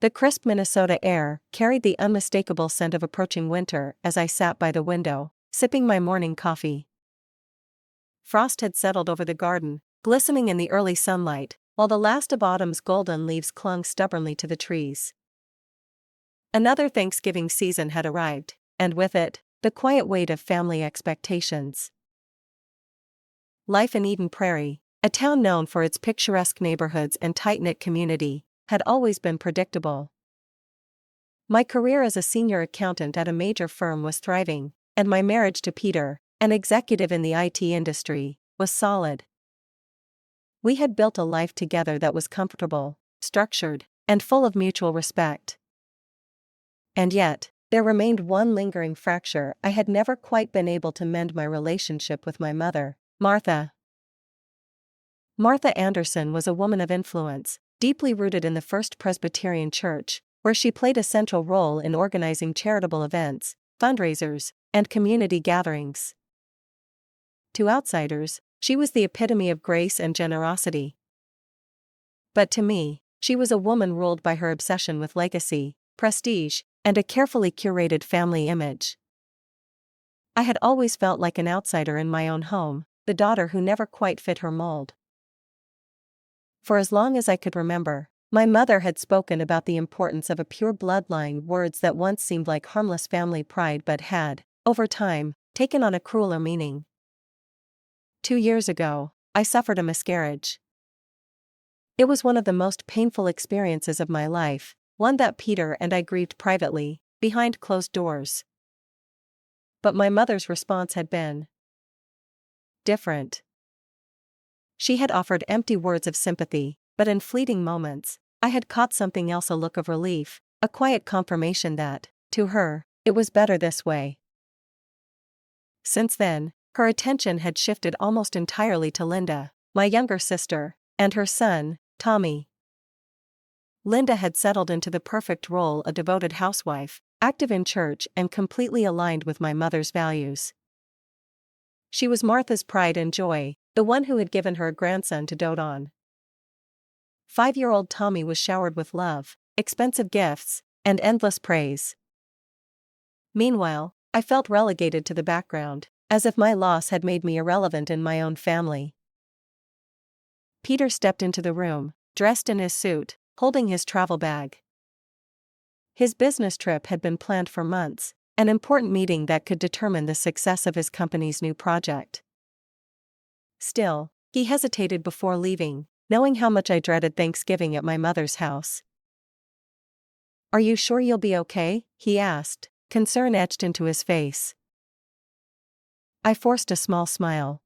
The crisp Minnesota air carried the unmistakable scent of approaching winter as I sat by the window, sipping my morning coffee. Frost had settled over the garden, glistening in the early sunlight, while the last of autumn's golden leaves clung stubbornly to the trees. Another Thanksgiving season had arrived, and with it, the quiet weight of family expectations. Life in Eden Prairie, a town known for its picturesque neighborhoods and tight-knit community, had always been predictable. My career as a senior accountant at a major firm was thriving, and my marriage to Peter, an executive in the IT industry, was solid. We had built a life together that was comfortable, structured, and full of mutual respect. And yet, there remained one lingering fracture. I had never quite been able to mend my relationship with my mother, Martha. Martha Anderson was a woman of influence, deeply rooted in the First Presbyterian Church, where she played a central role in organizing charitable events, fundraisers, and community gatherings. To outsiders, she was the epitome of grace and generosity. But to me, she was a woman ruled by her obsession with legacy, prestige, and a carefully curated family image. I had always felt like an outsider in my own home, the daughter who never quite fit her mold. For as long as I could remember, my mother had spoken about the importance of a pure bloodline, words that once seemed like harmless family pride but had, over time, taken on a crueler meaning. 2 years ago, I suffered a miscarriage. It was one of the most painful experiences of my life, one that Peter and I grieved privately, behind closed doors. But my mother's response had been different. She had offered empty words of sympathy, but in fleeting moments, I had caught something else, a look of relief, a quiet confirmation that, to her, it was better this way. Since then, her attention had shifted almost entirely to Linda, my younger sister, and her son, Tommy. Linda had settled into the perfect role, a devoted housewife, active in church and completely aligned with my mother's values. She was Martha's pride and joy, the one who had given her a grandson to dote on. 5-year-old Tommy was showered with love, expensive gifts, and endless praise. Meanwhile, I felt relegated to the background, as if my loss had made me irrelevant in my own family. Peter stepped into the room, dressed in his suit, holding his travel bag. His business trip had been planned for months, an important meeting that could determine the success of his company's new project. Still, he hesitated before leaving, knowing how much I dreaded Thanksgiving at my mother's house. "Are you sure you'll be okay?" he asked, concern etched into his face. I forced a small smile.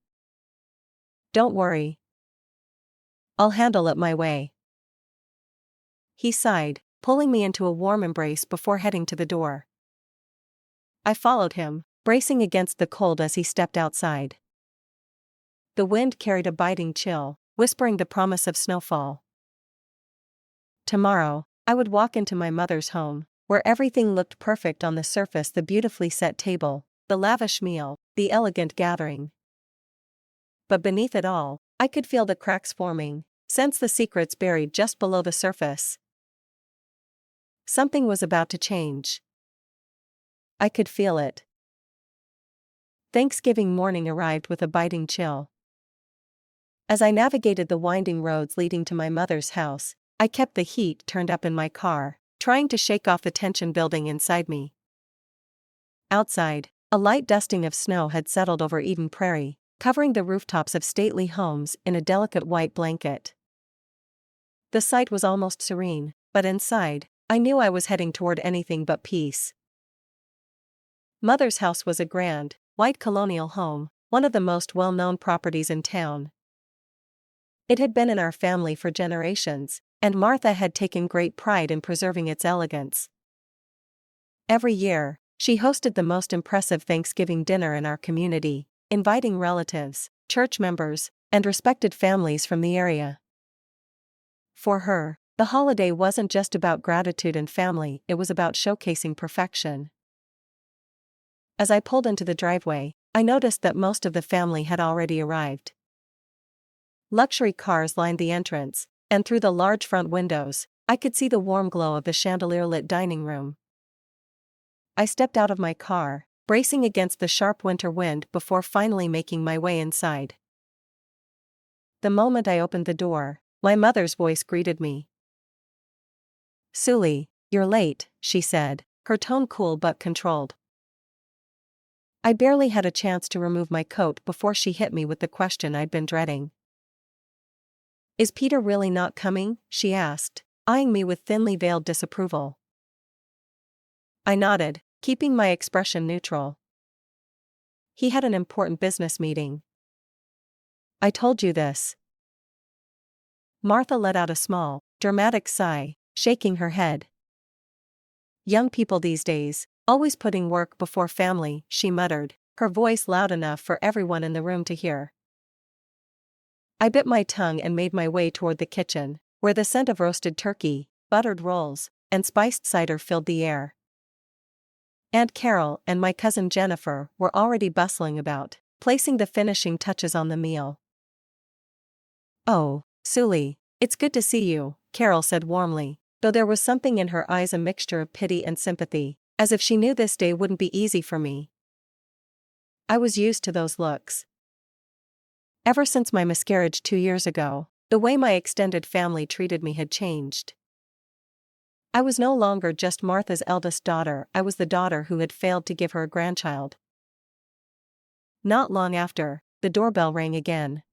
"Don't worry. I'll handle it my way." He sighed, pulling me into a warm embrace before heading to the door. I followed him, bracing against the cold as he stepped outside. The wind carried a biting chill, whispering the promise of snowfall. Tomorrow, I would walk into my mother's home, where everything looked perfect on the surface: the beautifully set table, the lavish meal, the elegant gathering. But beneath it all, I could feel the cracks forming, sense the secrets buried just below the surface. Something was about to change. I could feel it. Thanksgiving morning arrived with a biting chill. As I navigated the winding roads leading to my mother's house, I kept the heat turned up in my car, trying to shake off the tension building inside me. Outside, a light dusting of snow had settled over Eden Prairie, covering the rooftops of stately homes in a delicate white blanket. The sight was almost serene, but inside, I knew I was heading toward anything but peace. Mother's house was a grand, white colonial home, one of the most well-known properties in town. It had been in our family for generations, and Martha had taken great pride in preserving its elegance. Every year, she hosted the most impressive Thanksgiving dinner in our community, inviting relatives, church members, and respected families from the area. For her, the holiday wasn't just about gratitude and family, it was about showcasing perfection. As I pulled into the driveway, I noticed that most of the family had already arrived. Luxury cars lined the entrance, and through the large front windows, I could see the warm glow of the chandelier-lit dining room. I stepped out of my car, bracing against the sharp winter wind before finally making my way inside. The moment I opened the door, my mother's voice greeted me. "Sully, you're late," she said, her tone cool but controlled. I barely had a chance to remove my coat before she hit me with the question I'd been dreading. "Is Peter really not coming?" she asked, eyeing me with thinly veiled disapproval. I nodded, keeping my expression neutral. "He had an important business meeting." "I told you this." Martha let out a small, dramatic sigh, shaking her head. "Young people these days, always putting work before family," she muttered, her voice loud enough for everyone in the room to hear. I bit my tongue and made my way toward the kitchen, where the scent of roasted turkey, buttered rolls, and spiced cider filled the air. Aunt Carol and my cousin Jennifer were already bustling about, placing the finishing touches on the meal. "Oh, Sully, it's good to see you," Carol said warmly, though there was something in her eyes, a mixture of pity and sympathy, as if she knew this day wouldn't be easy for me. I was used to those looks. Ever since my miscarriage 2 years ago, the way my extended family treated me had changed. I was no longer just Martha's eldest daughter, I was the daughter who had failed to give her a grandchild. Not long after, the doorbell rang again.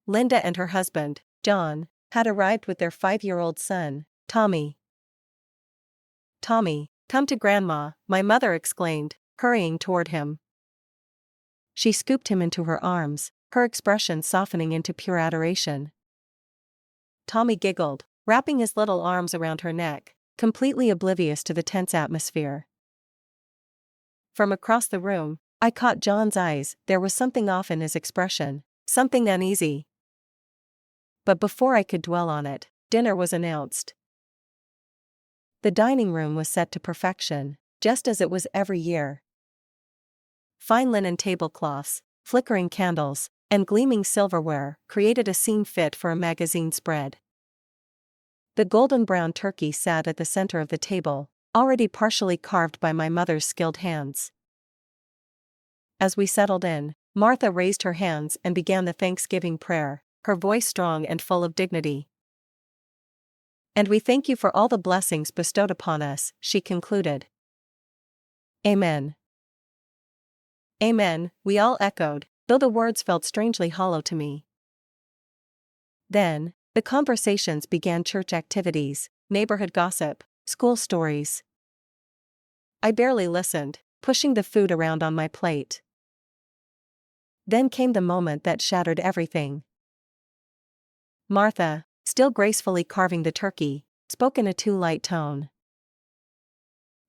Linda and her husband, John, had arrived with their 5-year-old son, Tommy. "Tommy, come to Grandma," my mother exclaimed, hurrying toward him. She scooped him into her arms, her expression softening into pure adoration. Tommy giggled, wrapping his little arms around her neck, completely oblivious to the tense atmosphere. From across the room, I caught John's eyes. There was something off in his expression, something uneasy. But before I could dwell on it, dinner was announced. The dining room was set to perfection, just as it was every year. Fine linen tablecloths, flickering candles, and gleaming silverware created a scene fit for a magazine spread. The golden brown turkey sat at the center of the table, already partially carved by my mother's skilled hands. As we settled in, Martha raised her hands and began the Thanksgiving prayer, her voice strong and full of dignity. "And we thank you for all the blessings bestowed upon us," she concluded. "Amen." "Amen," we all echoed, though the words felt strangely hollow to me. Then, the conversations began: church activities, neighborhood gossip, school stories. I barely listened, pushing the food around on my plate. Then came the moment that shattered everything. Martha, still gracefully carving the turkey, spoke in a too light tone.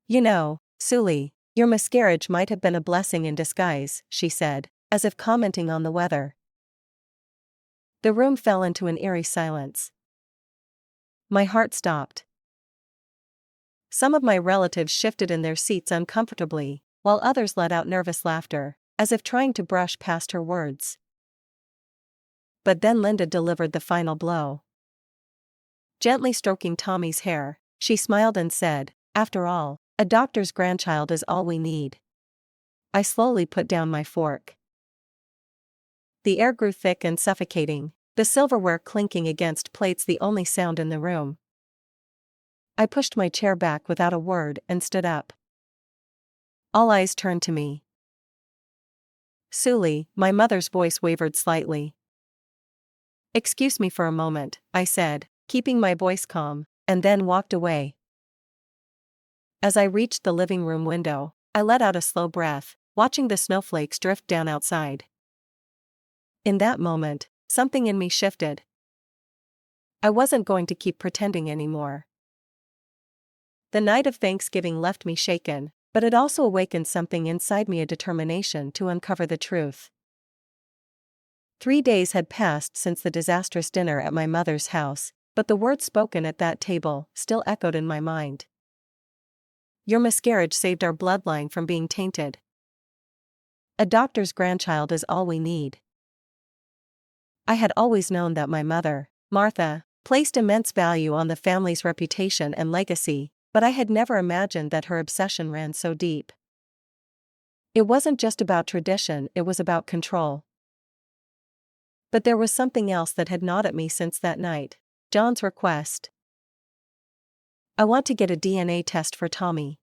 "You know, Sully, your miscarriage might have been a blessing in disguise," she said, as if commenting on the weather. The room fell into an eerie silence. My heart stopped. Some of my relatives shifted in their seats uncomfortably, while others let out nervous laughter, as if trying to brush past her words. But then Linda delivered the final blow. Gently stroking Tommy's hair, she smiled and said, "After all, a doctor's grandchild is all we need." I slowly put down my fork. The air grew thick and suffocating, the silverware clinking against plates the only sound in the room. I pushed my chair back without a word and stood up. All eyes turned to me. "Sully," my mother's voice wavered slightly. "Excuse me for a moment," I said, keeping my voice calm, and then walked away. As I reached the living room window, I let out a slow breath, watching the snowflakes drift down outside. In that moment, something in me shifted. I wasn't going to keep pretending anymore. The night of Thanksgiving left me shaken, but it also awakened something inside me, a determination to uncover the truth. 3 days had passed since the disastrous dinner at my mother's house, but the words spoken at that table still echoed in my mind. "Your miscarriage saved our bloodline from being tainted. A doctor's grandchild is all we need." I had always known that my mother, Martha, placed immense value on the family's reputation and legacy, but I had never imagined that her obsession ran so deep. It wasn't just about tradition, it was about control. But there was something else that had gnawed at me since that night: John's request. "I want to get a DNA test for Tommy.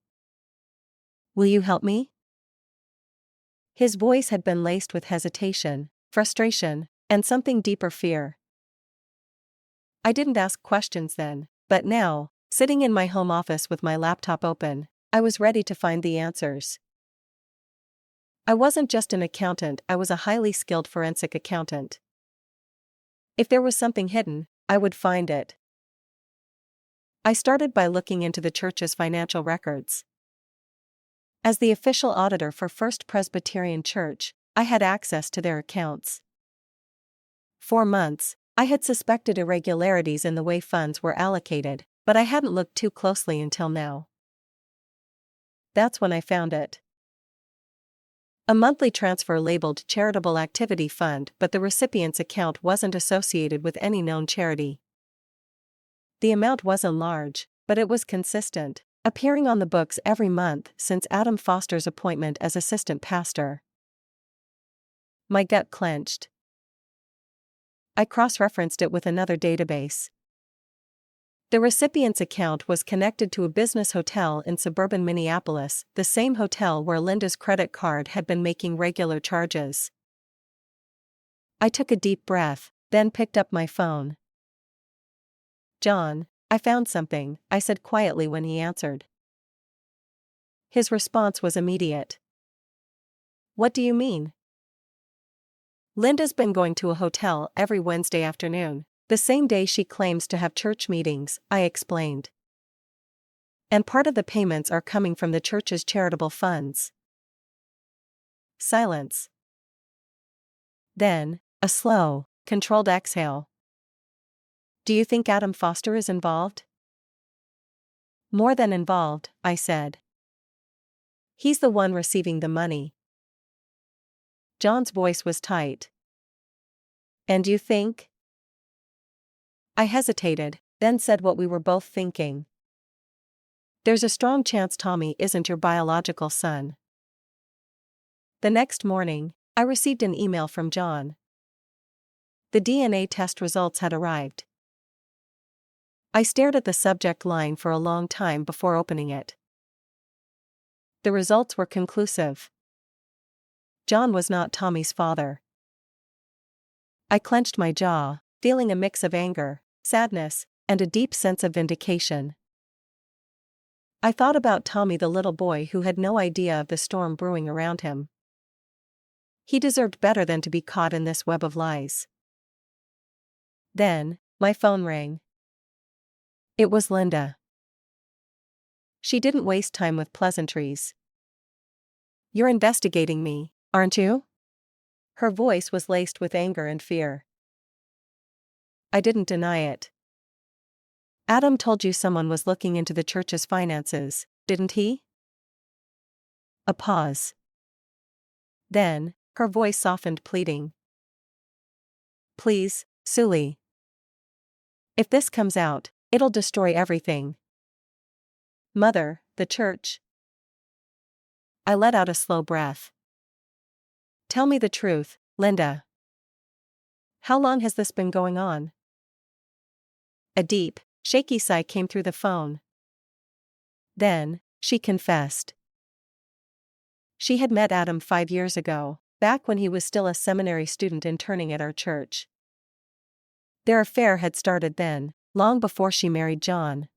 Will you help me?" His voice had been laced with hesitation, frustration, and something deeper: fear. I didn't ask questions then, but now, sitting in my home office with my laptop open, I was ready to find the answers. I wasn't just an accountant, I was a highly skilled forensic accountant. If there was something hidden, I would find it. I started by looking into the church's financial records. As the official auditor for First Presbyterian Church, I had access to their accounts. For months, I had suspected irregularities in the way funds were allocated, but I hadn't looked too closely until now. That's when I found it. A monthly transfer labeled Charitable Activity Fund, but the recipient's account wasn't associated with any known charity. The amount wasn't large, but it was consistent, appearing on the books every month since Adam Foster's appointment as assistant pastor. My gut clenched. I cross-referenced it with another database. The recipient's account was connected to a business hotel in suburban Minneapolis, the same hotel where Linda's credit card had been making regular charges. I took a deep breath, then picked up my phone. "John, I found something," I said quietly when he answered. His response was immediate. "What do you mean?" "Linda's been going to a hotel every Wednesday afternoon, the same day she claims to have church meetings," I explained. "And part of the payments are coming from the church's charitable funds." Silence. Then, a slow, controlled exhale. "Do you think Adam Foster is involved?" "More than involved," I said. "He's the one receiving the money." John's voice was tight. "And you think?" I hesitated, then said what we were both thinking. "There's a strong chance Tommy isn't your biological son." The next morning, I received an email from John. The DNA test results had arrived. I stared at the subject line for a long time before opening it. The results were conclusive. John was not Tommy's father. I clenched my jaw, feeling a mix of anger, sadness, and a deep sense of vindication. I thought about Tommy, the little boy who had no idea of the storm brewing around him. He deserved better than to be caught in this web of lies. Then, my phone rang. It was Linda. She didn't waste time with pleasantries. "You're investigating me, aren't you?" Her voice was laced with anger and fear. I didn't deny it. "Adam told you someone was looking into the church's finances, didn't he?" A pause. Then, her voice softened, pleading. "Please, Sully. If this comes out, it'll destroy everything. Mother, the church." I let out a slow breath. "Tell me the truth, Linda. How long has this been going on?" A deep, shaky sigh came through the phone. Then, she confessed. She had met Adam 5 years ago, back when he was still a seminary student interning at our church. Their affair had started then, long before she married John.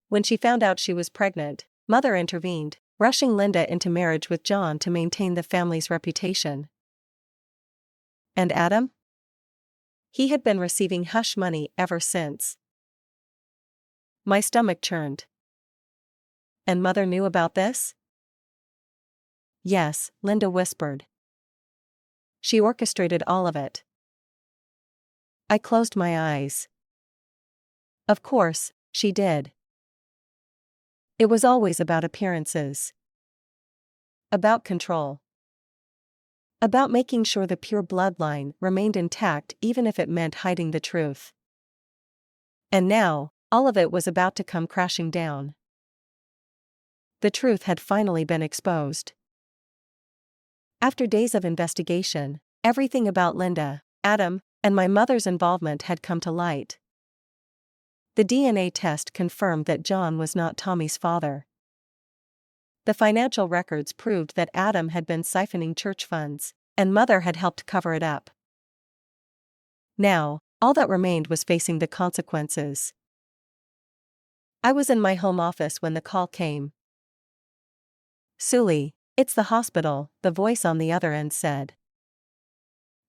When she found out she was pregnant, Mother intervened, rushing Linda into marriage with John to maintain the family's reputation. And Adam? He had been receiving hush money ever since. My stomach churned. And Mother knew about this? Yes, Linda whispered. She orchestrated all of it. I closed my eyes. Of course, she did. It was always about appearances. About control. About making sure the pure bloodline remained intact even if it meant hiding the truth. And now, all of it was about to come crashing down. The truth had finally been exposed. After days of investigation, everything about Linda, Adam, and my mother's involvement had come to light. The DNA test confirmed that John was not Tommy's father. The financial records proved that Adam had been siphoning church funds, and Mother had helped cover it up. Now, all that remained was facing the consequences. I was in my home office when the call came. "Sully, it's the hospital," the voice on the other end said.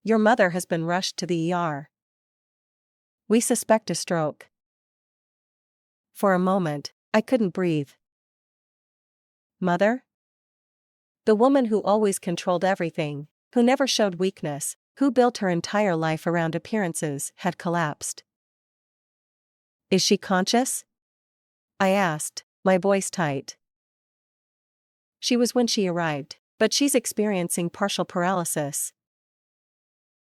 "Your mother has been rushed to the ER. We suspect a stroke." For a moment, I couldn't breathe. Mother? The woman who always controlled everything, who never showed weakness, who built her entire life around appearances, had collapsed. "Is she conscious?" I asked, my voice tight. "She was when she arrived, but she's experiencing partial paralysis.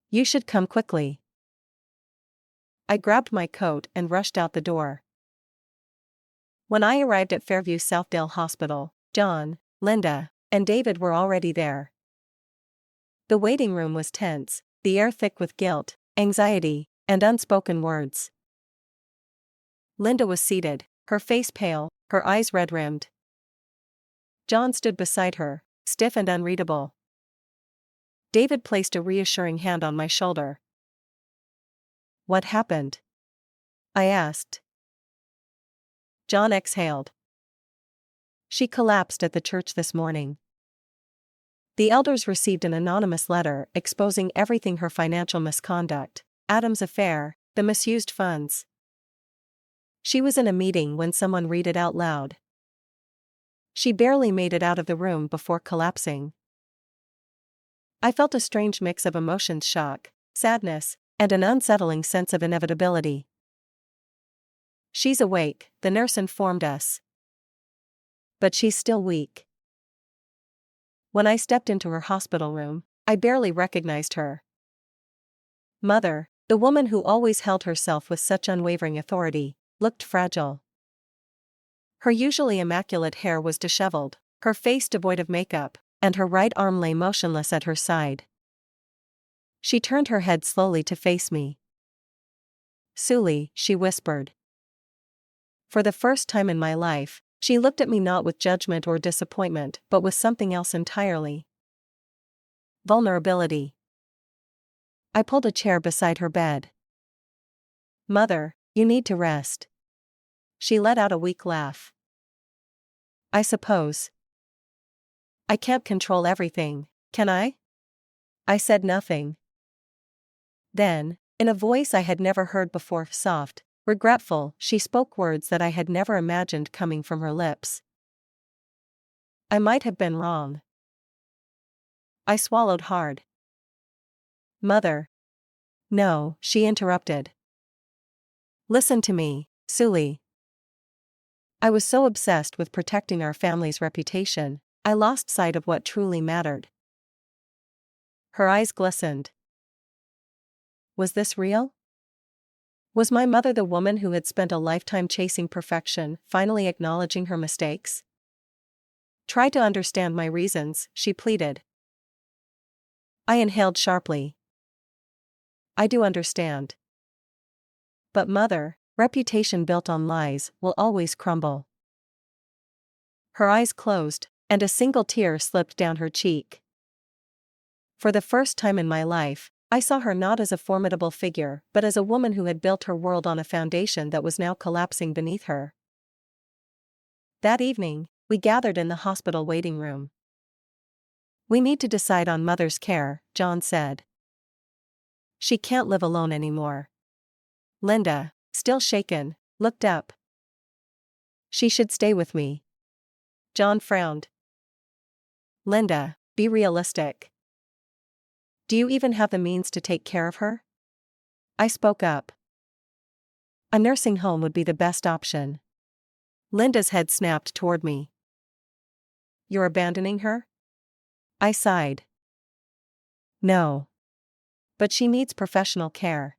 You should come quickly." I grabbed my coat and rushed out the door. When I arrived at Fairview Southdale Hospital, John, Linda, and David were already there. The waiting room was tense, the air thick with guilt, anxiety, and unspoken words. Linda was seated, her face pale, her eyes red-rimmed. John stood beside her, stiff and unreadable. David placed a reassuring hand on my shoulder. "What happened?" I asked. John exhaled. "She collapsed at the church this morning. The elders received an anonymous letter exposing everything: her financial misconduct, Adam's affair, the misused funds. She was in a meeting when someone read it out loud. She barely made it out of the room before collapsing." I felt a strange mix of emotions: shock, sadness, and an unsettling sense of inevitability. "She's awake," the nurse informed us. "But she's still weak." When I stepped into her hospital room, I barely recognized her. Mother, the woman who always held herself with such unwavering authority, looked fragile. Her usually immaculate hair was disheveled, her face devoid of makeup, and her right arm lay motionless at her side. She turned her head slowly to face me. "Sully," she whispered. For the first time in my life, she looked at me not with judgment or disappointment, but with something else entirely. Vulnerability. I pulled a chair beside her bed. "Mother, you need to rest." She let out a weak laugh. "I suppose. I can't control everything, can I?" I said nothing. Then, in a voice I had never heard before, soft, regretful, she spoke words that I had never imagined coming from her lips. "I might have been wrong." I swallowed hard. "Mother." "No," she interrupted. "Listen to me, Sully. I was so obsessed with protecting our family's reputation, I lost sight of what truly mattered." Her eyes glistened. Was this real? Was my mother, the woman who had spent a lifetime chasing perfection, finally acknowledging her mistakes? "Try to understand my reasons," she pleaded. I inhaled sharply. "I do understand. But Mother, reputation built on lies will always crumble." Her eyes closed, and a single tear slipped down her cheek. For the first time in my life, I saw her not as a formidable figure but as a woman who had built her world on a foundation that was now collapsing beneath her. That evening, we gathered in the hospital waiting room. "We need to decide on Mother's care," John said. "She can't live alone anymore." Linda, still shaken, looked up. "She should stay with me." John frowned. "Linda, be realistic. Do you even have the means to take care of her?" I spoke up. "A nursing home would be the best option." Linda's head snapped toward me. "You're abandoning her?" I sighed. "No. But she needs professional care.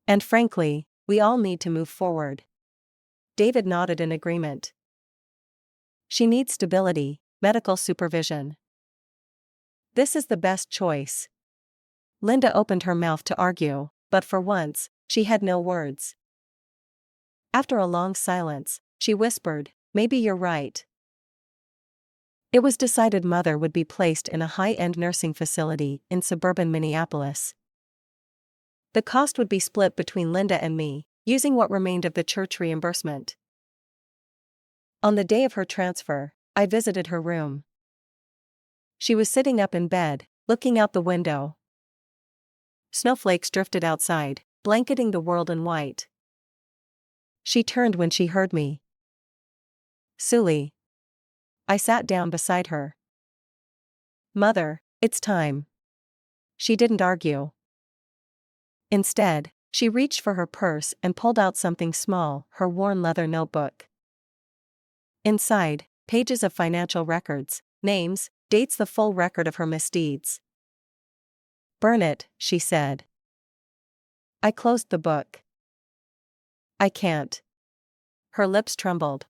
And frankly, We all need to move forward. David nodded in agreement. She needs stability, medical supervision. This is the best choice. Linda opened her mouth to argue, but for once, she had no words. After a long silence, she whispered, "Maybe you're right." It was decided Mother would be placed in a high-end nursing facility in suburban Minneapolis. The cost would be split between Linda and me, using what remained of the church reimbursement. On the day of her transfer, I visited her room. She was sitting up in bed, looking out the window. Snowflakes drifted outside, blanketing the world in white. She turned when she heard me. "Sully." I sat down beside her. "Mother, it's time." She didn't argue. Instead, she reached for her purse and pulled out something small, her worn leather notebook. Inside, pages of financial records, names, dates, the full record of her misdeeds. "Burn it," she said. I closed the book. "I can't." Her lips trembled.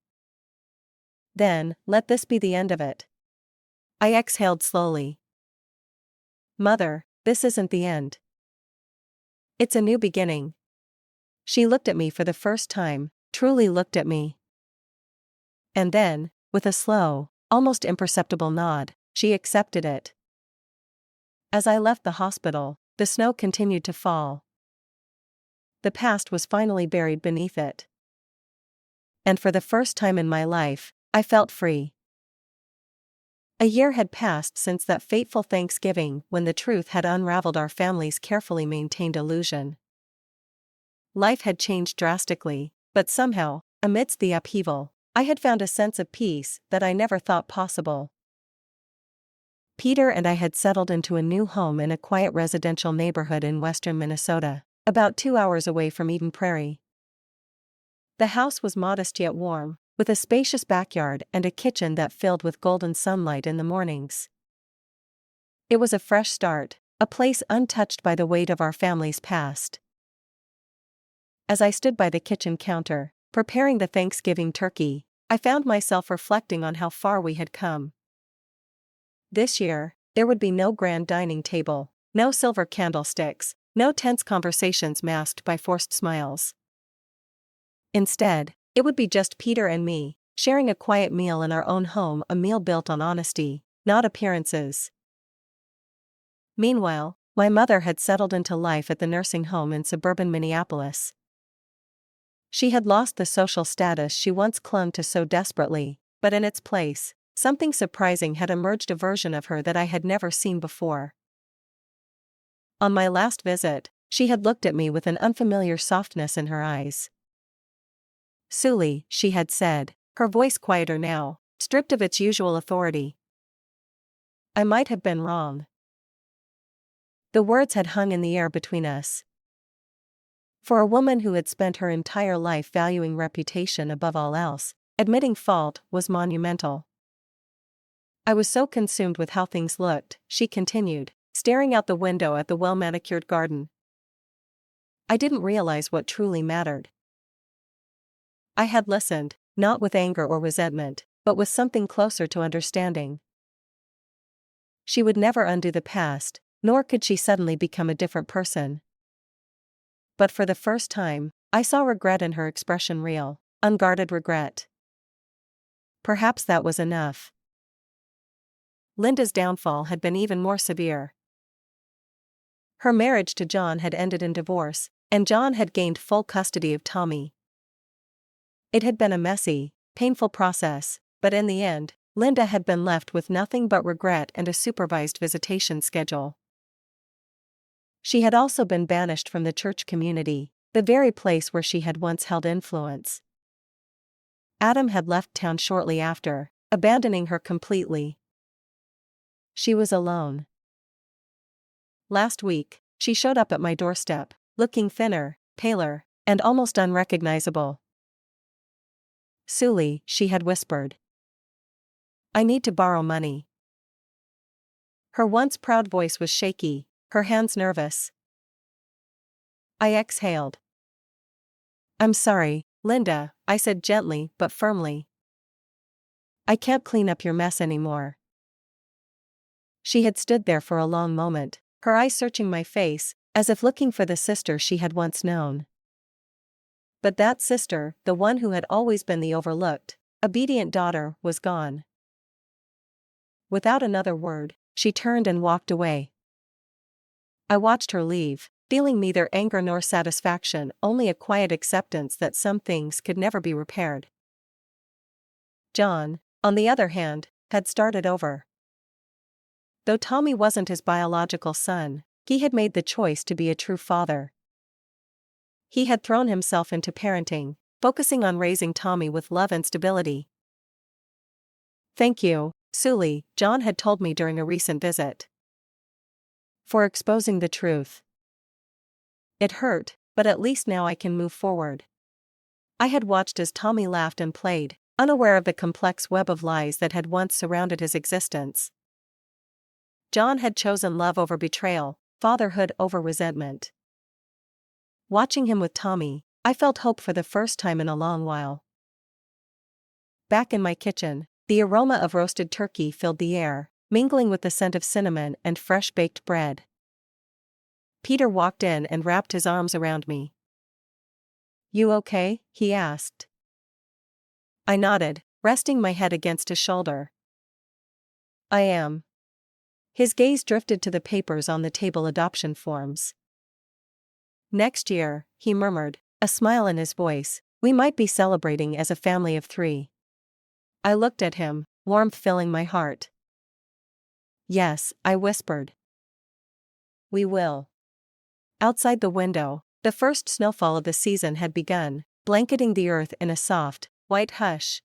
"Then, let this be the end of it." I exhaled slowly. "Mother, this isn't the end. It's a new beginning." She looked at me for the first time, truly looked at me. And then, with a slow, almost imperceptible nod, she accepted it. As I left the hospital, the snow continued to fall. The past was finally buried beneath it. And for the first time in my life, I felt free. A year had passed since that fateful Thanksgiving when the truth had unraveled our family's carefully maintained illusion. Life had changed drastically, but somehow, amidst the upheaval, I had found a sense of peace that I never thought possible. Peter and I had settled into a new home in a quiet residential neighborhood in western Minnesota, about 2 hours away from Eden Prairie. The house was modest yet warm, with a spacious backyard and a kitchen that filled with golden sunlight in the mornings. It was a fresh start, a place untouched by the weight of our family's past. As I stood by the kitchen counter, preparing the Thanksgiving turkey, I found myself reflecting on how far we had come. This year, there would be no grand dining table, no silver candlesticks, no tense conversations masked by forced smiles. Instead, it would be just Peter and me, sharing a quiet meal in our own home, a meal built on honesty, not appearances. Meanwhile, my mother had settled into life at the nursing home in suburban Minneapolis. She had lost the social status she once clung to so desperately, but in its place, something surprising had emerged, a version of her that I had never seen before. On my last visit, she had looked at me with an unfamiliar softness in her eyes. "Sully," she had said, her voice quieter now, stripped of its usual authority. I might have been wrong. The words had hung in the air between us. For a woman who had spent her entire life valuing reputation above all else, admitting fault was monumental. "I was so consumed with how things looked," she continued, staring out the window at the well-manicured garden. "I didn't realize what truly mattered." I had listened, not with anger or resentment, but with something closer to understanding. She would never undo the past, nor could she suddenly become a different person. But for the first time, I saw regret in her expression, real, unguarded regret. Perhaps that was enough. Linda's downfall had been even more severe. Her marriage to John had ended in divorce, and John had gained full custody of Tommy. It had been a messy, painful process, but in the end, Linda had been left with nothing but regret and a supervised visitation schedule. She had also been banished from the church community, the very place where she had once held influence. Adam had left town shortly after, abandoning her completely. She was alone. Last week, she showed up at my doorstep, looking thinner, paler, and almost unrecognizable. "Sully," she had whispered. "I need to borrow money." Her once proud voice was shaky, her hands nervous. I exhaled. I'm sorry, Linda, I said gently but firmly. I can't clean up your mess anymore. She had stood there for a long moment, her eyes searching my face, as if looking for the sister she had once known. But that sister, the one who had always been the overlooked, obedient daughter, was gone. Without another word, she turned and walked away. I watched her leave, feeling neither anger nor satisfaction, only a quiet acceptance that some things could never be repaired. John, on the other hand, had started over. Though Tommy wasn't his biological son, he had made the choice to be a true father. He had thrown himself into parenting, focusing on raising Tommy with love and stability. Thank you, Sully, John had told me during a recent visit, for exposing the truth. It hurt, but at least now I can move forward. I had watched as Tommy laughed and played, unaware of the complex web of lies that had once surrounded his existence. John had chosen love over betrayal, fatherhood over resentment. Watching him with Tommy, I felt hope for the first time in a long while. Back in my kitchen, the aroma of roasted turkey filled the air, mingling with the scent of cinnamon and fresh baked bread. Peter walked in and wrapped his arms around me. You okay? He asked. I nodded, resting my head against his shoulder. I am. His gaze drifted to the papers on the table, adoption forms. Next year, he murmured, a smile in his voice, we might be celebrating as a family of 3. I looked at him, warmth filling my heart. Yes, I whispered. We will. Outside the window, the first snowfall of the season had begun, blanketing the earth in a soft, white hush.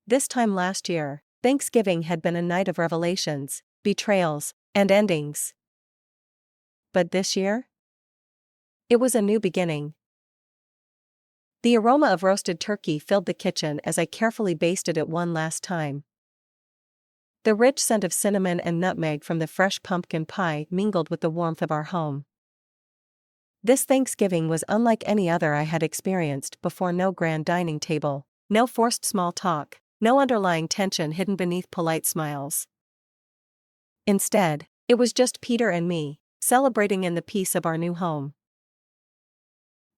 This time last year, Thanksgiving had been a night of revelations, betrayals, and endings. But this year? It was a new beginning. The aroma of roasted turkey filled the kitchen as I carefully basted it one last time. The rich scent of cinnamon and nutmeg from the fresh pumpkin pie mingled with the warmth of our home. This Thanksgiving was unlike any other I had experienced before. No grand dining table, no forced small talk, no underlying tension hidden beneath polite smiles. Instead, it was just Peter and me, celebrating in the peace of our new home.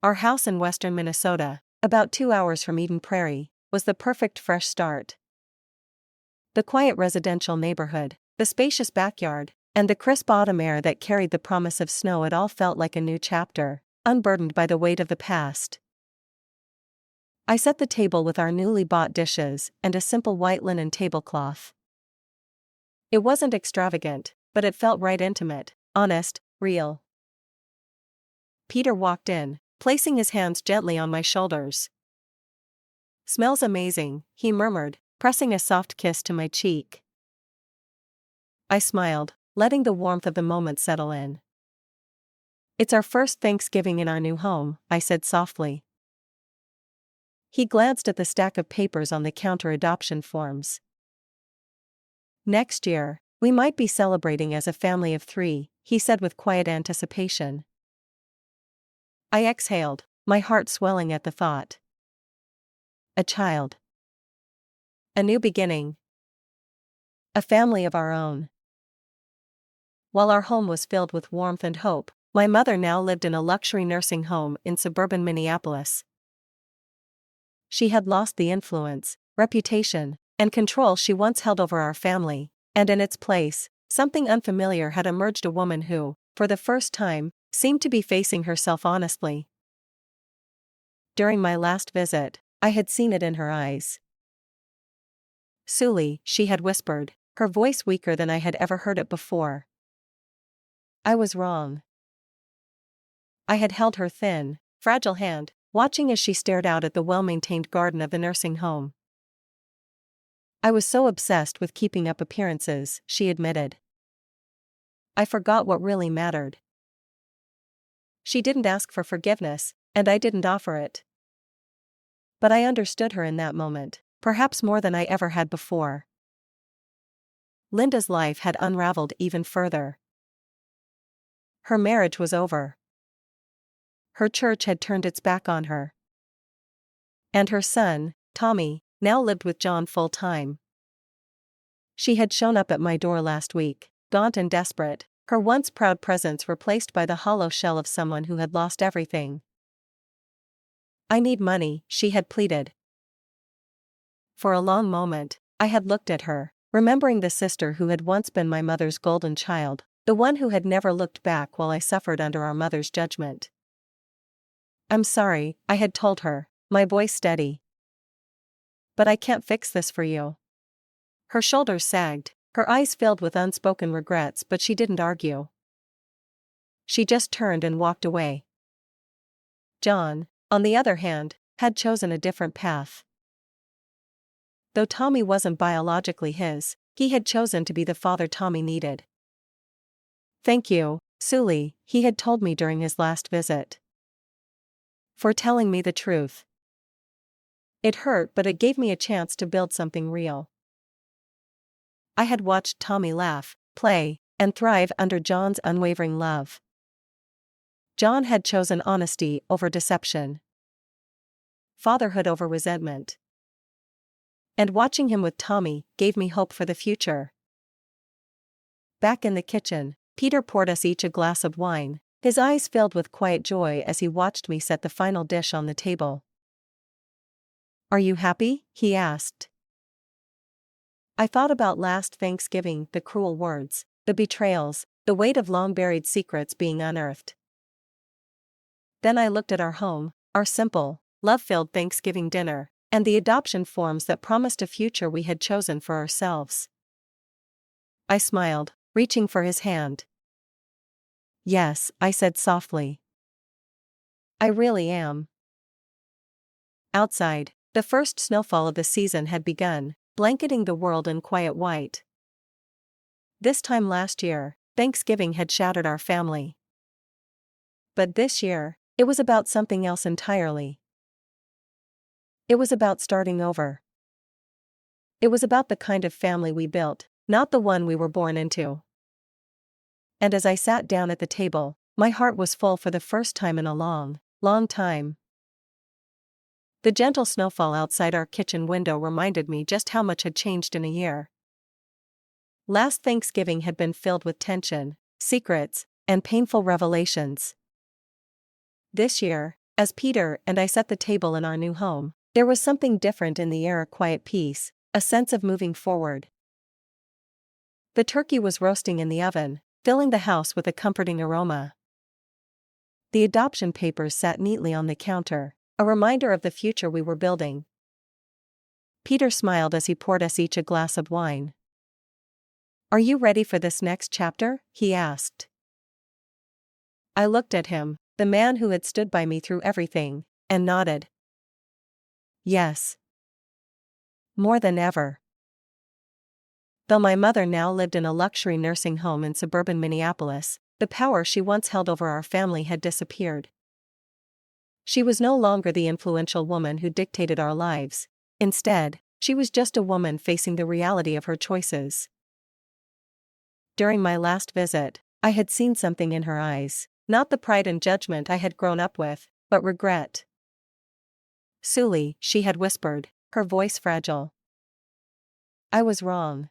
Our house in western Minnesota, about 2 hours from Eden Prairie, was the perfect fresh start. The quiet residential neighborhood, the spacious backyard, and the crisp autumn air that carried the promise of snow, it all felt like a new chapter, unburdened by the weight of the past. I set the table with our newly bought dishes and a simple white linen tablecloth. It wasn't extravagant, but it felt right, intimate, honest, real. Peter walked in, placing his hands gently on my shoulders. Smells amazing, he murmured, pressing a soft kiss to my cheek. I smiled, letting the warmth of the moment settle in. It's our first Thanksgiving in our new home, I said softly. He glanced at the stack of papers on the counter, adoption forms. Next year, we might be celebrating as a family of 3, he said with quiet anticipation. I exhaled, my heart swelling at the thought. A child. A new beginning. A family of our own. While our home was filled with warmth and hope, my mother now lived in a luxury nursing home in suburban Minneapolis. She had lost the influence, reputation, and control she once held over our family, and in its place, something unfamiliar had emerged, a woman who, for the first time, seemed to be facing herself honestly. During my last visit, I had seen it in her eyes. Sully, she had whispered, her voice weaker than I had ever heard it before. I was wrong. I had held her thin, fragile hand, watching as she stared out at the well-maintained garden of the nursing home. I was so obsessed with keeping up appearances, she admitted. I forgot what really mattered. She didn't ask for forgiveness, and I didn't offer it. But I understood her in that moment, perhaps more than I ever had before. Linda's life had unraveled even further. Her marriage was over. Her church had turned its back on her. And her son, Tommy, now lived with John full-time. She had shown up at my door last week, gaunt and desperate, her once proud presence replaced by the hollow shell of someone who had lost everything. "I need money," she had pleaded. For a long moment, I had looked at her, remembering the sister who had once been my mother's golden child, the one who had never looked back while I suffered under our mother's judgment. "I'm sorry," I had told her, my voice steady. "But I can't fix this for you." Her shoulders sagged, her eyes filled with unspoken regrets, but she didn't argue. She just turned and walked away. John, on the other hand, had chosen a different path. Though Tommy wasn't biologically his, he had chosen to be the father Tommy needed. "Thank you, Sully," he had told me during his last visit, "for telling me the truth. It hurt, but it gave me a chance to build something real." I had watched Tommy laugh, play, and thrive under John's unwavering love. John had chosen honesty over deception, fatherhood over resentment. And watching him with Tommy gave me hope for the future. Back in the kitchen, Peter poured us each a glass of wine, his eyes filled with quiet joy as he watched me set the final dish on the table. "Are you happy?" he asked. I thought about last Thanksgiving, the cruel words, the betrayals, the weight of long-buried secrets being unearthed. Then I looked at our home, our simple, love-filled Thanksgiving dinner, and the adoption forms that promised a future we had chosen for ourselves. I smiled, reaching for his hand. "Yes," I said softly. "I really am." Outside, the first snowfall of the season had begun, blanketing the world in quiet white. This time last year, Thanksgiving had shattered our family. But this year, it was about something else entirely. It was about starting over. It was about the kind of family we built, not the one we were born into. And as I sat down at the table, my heart was full for the first time in a long, long time. The gentle snowfall outside our kitchen window reminded me just how much had changed in a year. Last Thanksgiving had been filled with tension, secrets, and painful revelations. This year, as Peter and I set the table in our new home, there was something different in the air, a quiet peace, a sense of moving forward. The turkey was roasting in the oven, filling the house with a comforting aroma. The adoption papers sat neatly on the counter, a reminder of the future we were building. Peter smiled as he poured us each a glass of wine. "Are you ready for this next chapter?" he asked. I looked at him, the man who had stood by me through everything, and nodded. Yes. More than ever. Though my mother now lived in a luxury nursing home in suburban Minneapolis, the power she once held over our family had disappeared. She was no longer the influential woman who dictated our lives. Instead, she was just a woman facing the reality of her choices. During my last visit, I had seen something in her eyes, not the pride and judgment I had grown up with, but regret. "Sully," she had whispered, her voice fragile. I was wrong.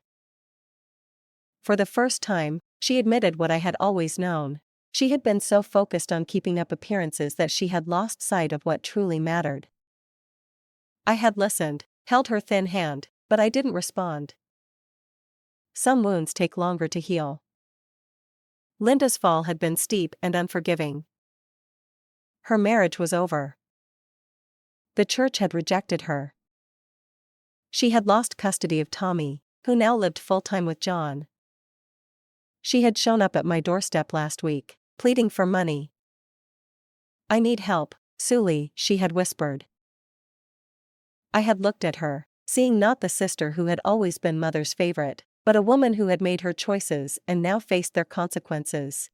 For the first time, she admitted what I had always known. She had been so focused on keeping up appearances that she had lost sight of what truly mattered. I had listened, held her thin hand, but I didn't respond. Some wounds take longer to heal. Linda's fall had been steep and unforgiving. Her marriage was over. The church had rejected her. She had lost custody of Tommy, who now lived full-time with John. She had shown up at my doorstep last week, pleading for money. "I need help, Sully," she had whispered. I had looked at her, seeing not the sister who had always been mother's favorite, but a woman who had made her choices and now faced their consequences.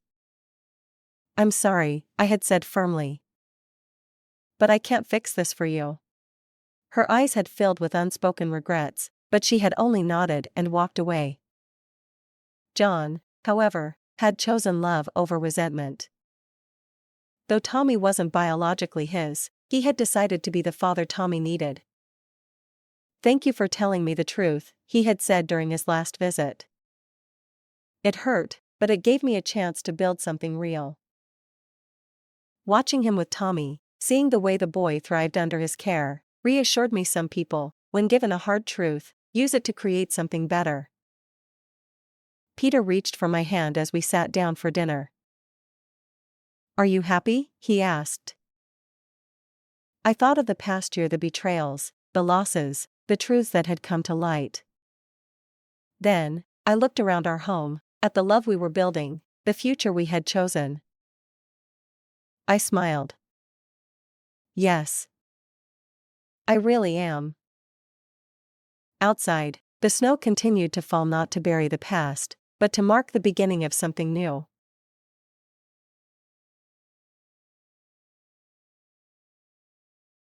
"I'm sorry," I had said firmly. "But I can't fix this for you." Her eyes had filled with unspoken regrets, but she had only nodded and walked away. John, however, had chosen love over resentment. Though Tommy wasn't biologically his, he had decided to be the father Tommy needed. "Thank you for telling me the truth," he had said during his last visit. "It hurt, but it gave me a chance to build something real." Watching him with Tommy, seeing the way the boy thrived under his care, reassured me some people, when given a hard truth, use it to create something better. Peter reached for my hand as we sat down for dinner. "Are you happy?" he asked. I thought of the past year, the betrayals, the losses, the truths that had come to light. Then, I looked around our home, at the love we were building, the future we had chosen. I smiled. "Yes. I really am." Outside, the snow continued to fall, not to bury the past, but to mark the beginning of something new.